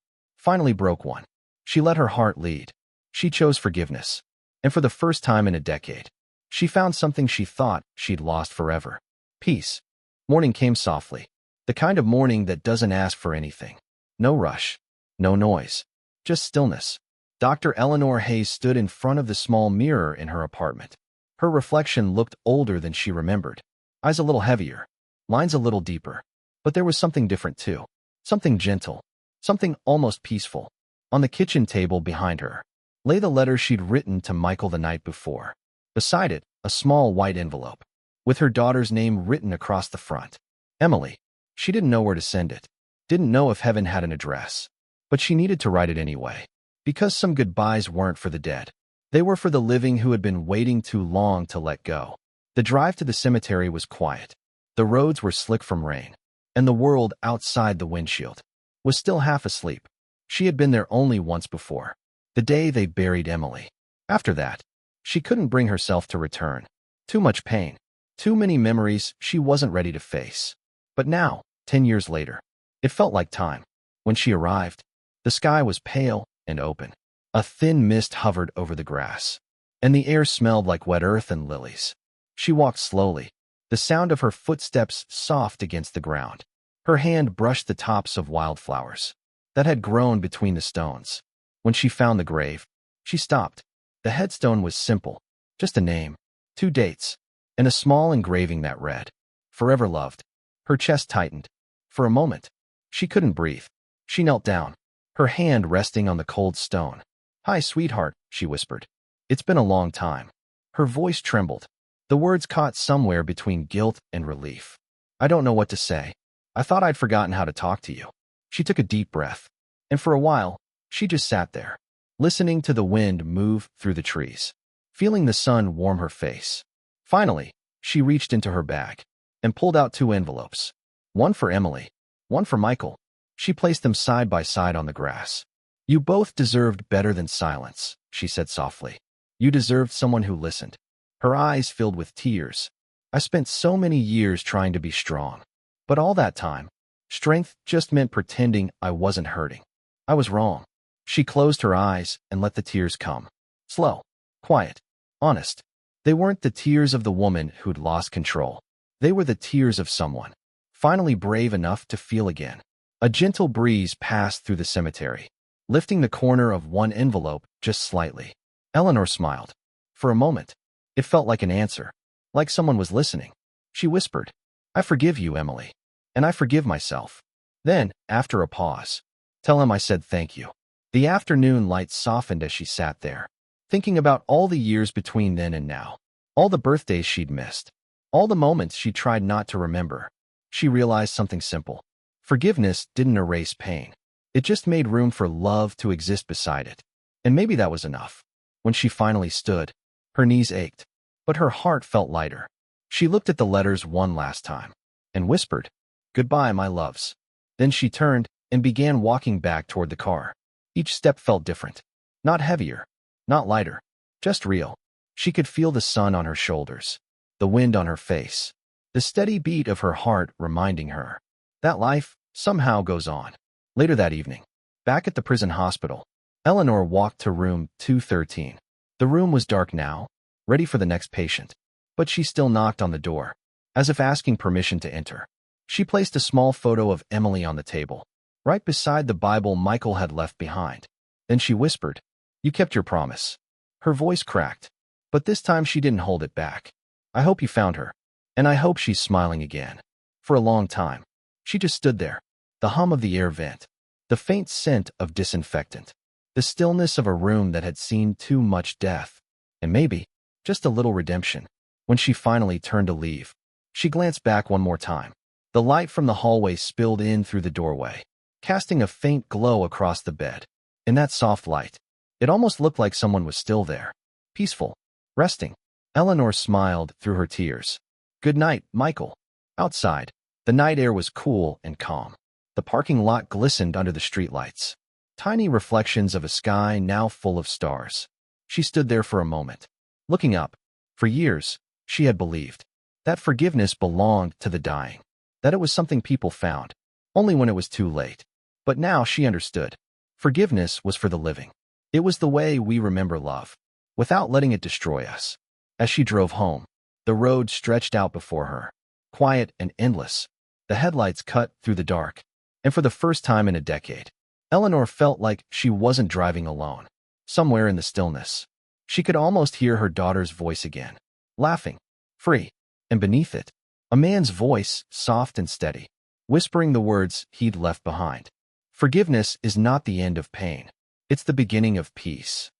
finally broke one. She let her heart lead. She chose forgiveness. And for the first time in a decade, she found something she thought she'd lost forever. Peace. Morning came softly. The kind of morning that doesn't ask for anything. No rush. No noise. Just stillness. Dr. Eleanor Hayes stood in front of the small mirror in her apartment. Her reflection looked older than she remembered. Eyes a little heavier. Lines a little deeper. But there was something different too. Something gentle. Something almost peaceful. On the kitchen table behind her lay the letter she'd written to Michael the night before. Beside it, a small white envelope, with her daughter's name written across the front. Emily. She didn't know where to send it. Didn't know if heaven had an address. But she needed to write it anyway. Because some goodbyes weren't for the dead. They were for the living who had been waiting too long to let go. The drive to the cemetery was quiet. The roads were slick from rain. And the world outside the windshield was still half asleep. She had been there only once before. The day they buried Emily. After that, she couldn't bring herself to return. Too much pain. Too many memories she wasn't ready to face. But now, 10 years later, it felt like time. When she arrived, the sky was pale and open. A thin mist hovered over the grass, and the air smelled like wet earth and lilies. She walked slowly, the sound of her footsteps soft against the ground. Her hand brushed the tops of wildflowers that had grown between the stones. When she found the grave, she stopped. The headstone was simple, just a name, 2 dates, and a small engraving that read, "Forever loved." Her chest tightened. For a moment, she couldn't breathe. She knelt down, her hand resting on the cold stone. "Hi, sweetheart," she whispered. "It's been a long time." Her voice trembled. The words caught somewhere between guilt and relief. "I don't know what to say. I thought I'd forgotten how to talk to you." She took a deep breath, and for a while, she just sat there, listening to the wind move through the trees, feeling the sun warm her face. Finally, she reached into her bag and pulled out 2 envelopes. One for Emily, one for Michael. She placed them side by side on the grass. "You both deserved better than silence," she said softly. "You deserved someone who listened." Her eyes filled with tears. "I spent so many years trying to be strong. But all that time, strength just meant pretending I wasn't hurting. I was wrong." She closed her eyes and let the tears come. Slow, quiet, honest. They weren't the tears of the woman who'd lost control. They were the tears of someone, finally brave enough to feel again. A gentle breeze passed through the cemetery, lifting the corner of one envelope just slightly. Eleanor smiled. For a moment, it felt like an answer, like someone was listening. She whispered, "I forgive you, Emily, and I forgive myself." Then, after a pause, "Tell him I said thank you." The afternoon light softened as she sat there, thinking about all the years between then and now, all the birthdays she'd missed, all the moments she tried not to remember. She realized something simple. Forgiveness didn't erase pain. It just made room for love to exist beside it. And maybe that was enough. When she finally stood, her knees ached, but her heart felt lighter. She looked at the letters one last time and whispered, "Goodbye, my loves." Then she turned and began walking back toward the car. Each step felt different. Not heavier, not lighter, just real. She could feel the sun on her shoulders, the wind on her face, the steady beat of her heart reminding her that life somehow goes on. Later that evening, back at the prison hospital, Eleanor walked to room 213. The room was dark now, ready for the next patient. But she still knocked on the door, as if asking permission to enter. She placed a small photo of Emily on the table, right beside the Bible Michael had left behind. Then she whispered, "You kept your promise." Her voice cracked, but this time she didn't hold it back. "I hope you found her, and I hope she's smiling again." For a long time, she just stood there, the hum of the air vent, the faint scent of disinfectant, the stillness of a room that had seen too much death, and maybe just a little redemption. When she finally turned to leave, she glanced back one more time. The light from the hallway spilled in through the doorway, casting a faint glow across the bed. In that soft light, it almost looked like someone was still there, peaceful, resting. Eleanor smiled through her tears. "Good night, Michael." Outside, the night air was cool and calm. The parking lot glistened under the streetlights, tiny reflections of a sky now full of stars. She stood there for a moment, looking up. For years, she had believed that forgiveness belonged to the dying, that it was something people found only when it was too late. But now she understood. Forgiveness was for the living. It was the way we remember love, without letting it destroy us. As she drove home, the road stretched out before her, quiet and endless. The headlights cut through the dark, and for the first time in a decade, Eleanor felt like she wasn't driving alone. Somewhere in the stillness, she could almost hear her daughter's voice again, laughing, free, and beneath it, a man's voice, soft and steady, whispering the words he'd left behind. Forgiveness is not the end of pain. It's the beginning of peace.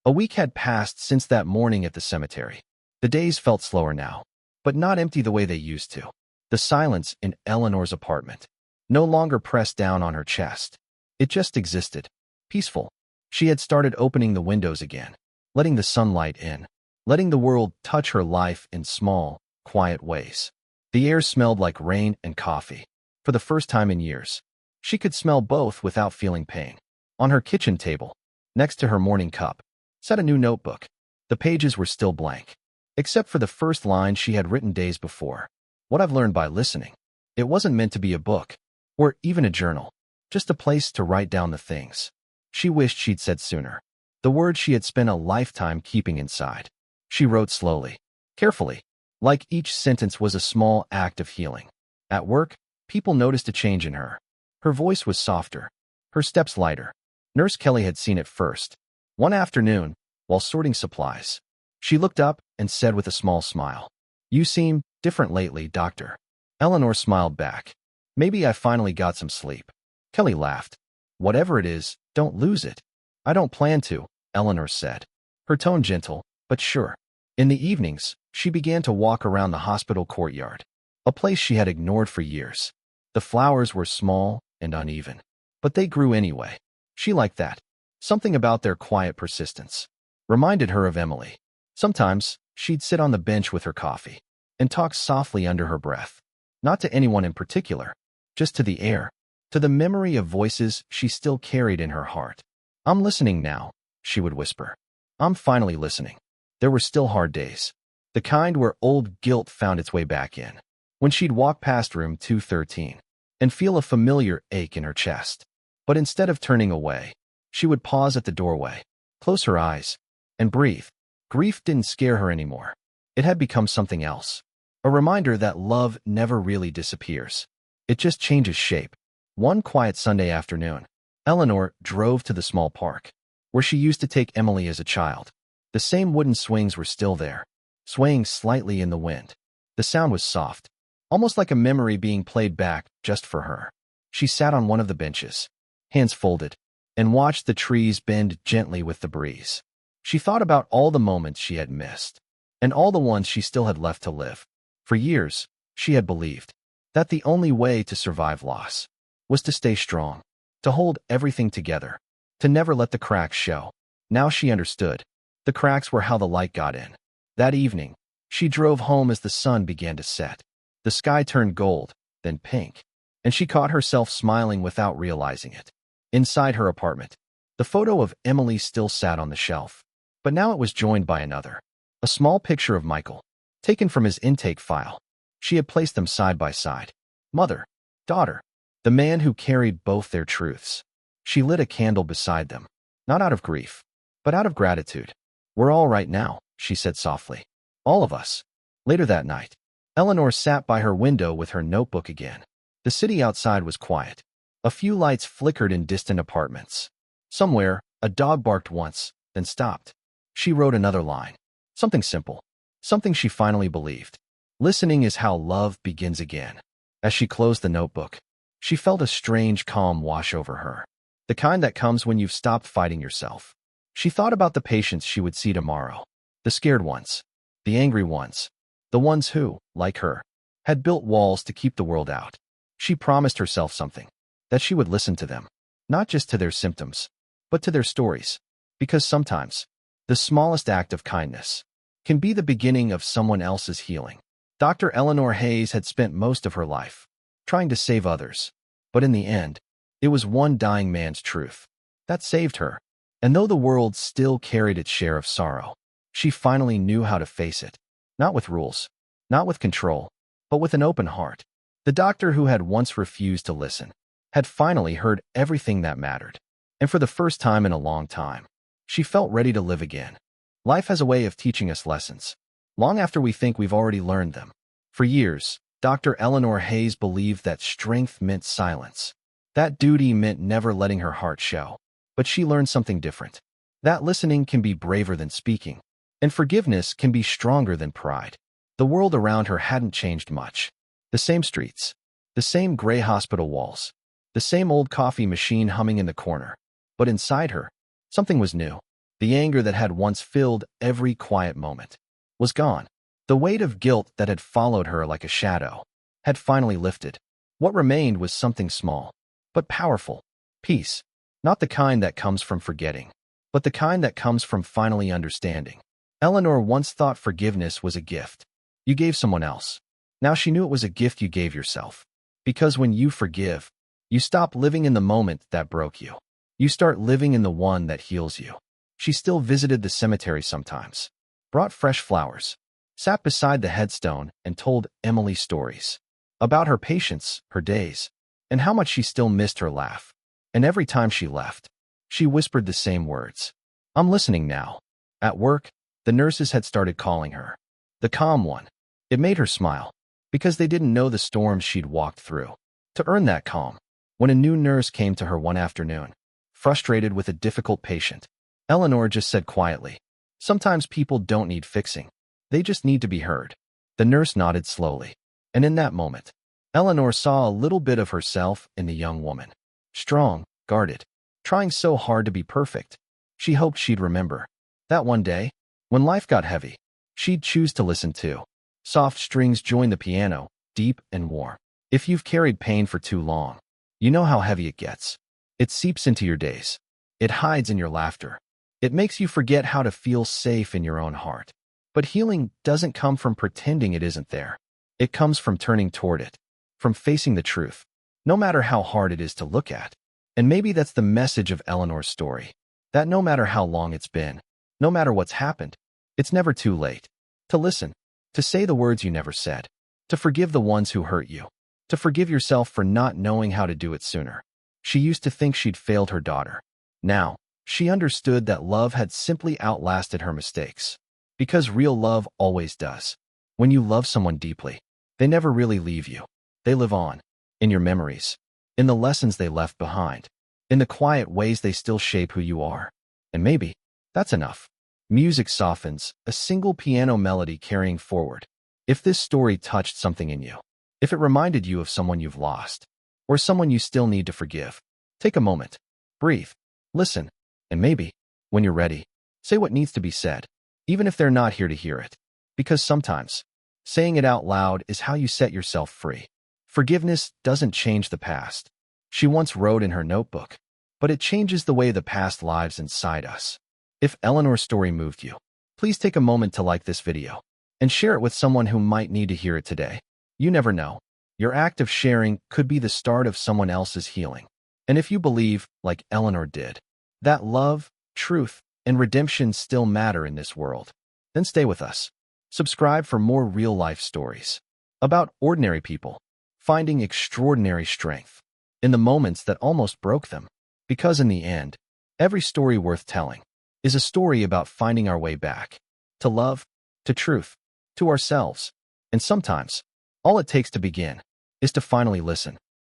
A week had passed since that morning at the cemetery. The days felt slower now, but not empty the way they used to. The silence in Eleanor's apartment no longer pressed down on her chest. It just existed, peaceful. She had started opening the windows again, letting the sunlight in, letting the world touch her life in small, quiet ways. The air smelled like rain and coffee. For the first time in years, she could smell both without feeling pain. On her kitchen table, next to her morning cup, sat a new notebook. The pages were still blank, except for the first line she had written days before. What I've learned by listening. It wasn't meant to be a book, or even a journal, just a place to write down the things she wished she'd said sooner, the words she had spent a lifetime keeping inside. She wrote slowly, carefully, like each sentence was a small act of healing. At work, people noticed a change in her. Her voice was softer, her steps lighter. Nurse Kelly had seen it first. One afternoon, while sorting supplies, she looked up and said with a small smile, "You seem different lately, doctor." Eleanor smiled back. "Maybe I finally got some sleep." Kelly laughed. "Whatever it is, don't lose it." "I don't plan to," Eleanor said, her tone gentle, but sure. In the evenings, she began to walk around the hospital courtyard, a place she had ignored for years. The flowers were small and uneven, but they grew anyway. She liked that. Something about their quiet persistence reminded her of Emily. Sometimes, she'd sit on the bench with her coffee and talk softly under her breath. Not to anyone in particular, just to the air, to the memory of voices she still carried in her heart. "I'm listening now," she would whisper. "I'm finally listening." There were still hard days, the kind where old guilt found its way back in. When she'd walk past room 213 and feel a familiar ache in her chest. But instead of turning away, she would pause at the doorway, close her eyes, and breathe. Grief didn't scare her anymore. It had become something else. A reminder that love never really disappears. It just changes shape. One quiet Sunday afternoon, Eleanor drove to the small park, where she used to take Emily as a child. The same wooden swings were still there, swaying slightly in the wind. The sound was soft, almost like a memory being played back just for her. She sat on one of the benches, hands folded, and watched the trees bend gently with the breeze. She thought about all the moments she had missed, and all the ones she still had left to live. For years, she had believed that the only way to survive loss was to stay strong, to hold everything together, to never let the cracks show. Now she understood. The cracks were how the light got in. That evening, she drove home as the sun began to set. The sky turned gold, then pink, and she caught herself smiling without realizing it. Inside her apartment, the photo of Emily still sat on the shelf, but now it was joined by another, a small picture of Michael, taken from his intake file. She had placed them side by side. Mother, daughter, the man who carried both their truths. She lit a candle beside them, not out of grief, but out of gratitude. "We're all right now," she said softly. "All of us." Later that night, Eleanor sat by her window with her notebook again. The city outside was quiet. A few lights flickered in distant apartments. Somewhere, a dog barked once, then stopped. She wrote another line. Something simple. Something she finally believed. Listening is how love begins again. As she closed the notebook, she felt a strange calm wash over her. The kind that comes when you've stopped fighting yourself. She thought about the patients she would see tomorrow. The scared ones. The angry ones. The ones who, like her, had built walls to keep the world out. She promised herself something. That she would listen to them. Not just to their symptoms, but to their stories. Because sometimes, the smallest act of kindness can be the beginning of someone else's healing. Dr. Eleanor Hayes had spent most of her life trying to save others. But in the end, it was one dying man's truth that saved her. And though the world still carried its share of sorrow, she finally knew how to face it. Not with rules, not with control, but with an open heart. The doctor who had once refused to listen had finally heard everything that mattered. And for the first time in a long time, she felt ready to live again. Life has a way of teaching us lessons, long after we think we've already learned them. For years, Dr. Eleanor Hayes believed that strength meant silence. That duty meant never letting her heart show. But she learned something different. That listening can be braver than speaking, and forgiveness can be stronger than pride. The world around her hadn't changed much. The same streets, the same gray hospital walls, the same old coffee machine humming in the corner. But inside her, something was new. The anger that had once filled every quiet moment was gone. The weight of guilt that had followed her like a shadow had finally lifted. What remained was something small, but powerful. Peace. Not the kind that comes from forgetting, but the kind that comes from finally understanding. Eleanor once thought forgiveness was a gift you gave someone else. Now she knew it was a gift you gave yourself. Because when you forgive, you stop living in the moment that broke you. You start living in the one that heals you. She still visited the cemetery sometimes, brought fresh flowers, sat beside the headstone and told Emily stories about her patients, her days, and how much she still missed her laugh. And every time she left, she whispered the same words. I'm listening now. At work, the nurses had started calling her the calm one. It made her smile, because they didn't know the storms she'd walked through. To earn that calm, when a new nurse came to her one afternoon, frustrated with a difficult patient, Eleanor just said quietly, sometimes people don't need fixing. They just need to be heard. The nurse nodded slowly, and in that moment, Eleanor saw a little bit of herself in the young woman. Strong, guarded, trying so hard to be perfect. She hoped she'd remember that one day, when life got heavy, she'd choose to listen too. Soft strings join the piano, deep and warm. If you've carried pain for too long, you know how heavy it gets. It seeps into your days. It hides in your laughter. It makes you forget how to feel safe in your own heart. But healing doesn't come from pretending it isn't there. It comes from turning toward it, from facing the truth, no matter how hard it is to look at. And maybe that's the message of Eleanor's story, that no matter how long it's been, no matter what's happened, it's never too late to listen, to say the words you never said, to forgive the ones who hurt you, to forgive yourself for not knowing how to do it sooner. She used to think she'd failed her daughter. Now, she understood that love had simply outlasted her mistakes. Because real love always does. When you love someone deeply, they never really leave you. They live on, in your memories, in the lessons they left behind, in the quiet ways they still shape who you are. And maybe that's enough. Music softens, a single piano melody carrying forward. If this story touched something in you, if it reminded you of someone you've lost, or someone you still need to forgive, take a moment, breathe, listen, and maybe, when you're ready, say what needs to be said, even if they're not here to hear it. Because sometimes, saying it out loud is how you set yourself free. Forgiveness doesn't change the past, she once wrote in her notebook, but it changes the way the past lives inside us. If Eleanor's story moved you, please take a moment to like this video and share it with someone who might need to hear it today. You never know. Your act of sharing could be the start of someone else's healing. And if you believe, like Eleanor did, that love, truth, and redemption still matter in this world, then stay with us. Subscribe for more real-life stories about ordinary people finding extraordinary strength in the moments that almost broke them. Because in the end, every story worth telling is a story about finding our way back to love, to truth, to ourselves. And sometimes, all it takes to begin is to finally listen.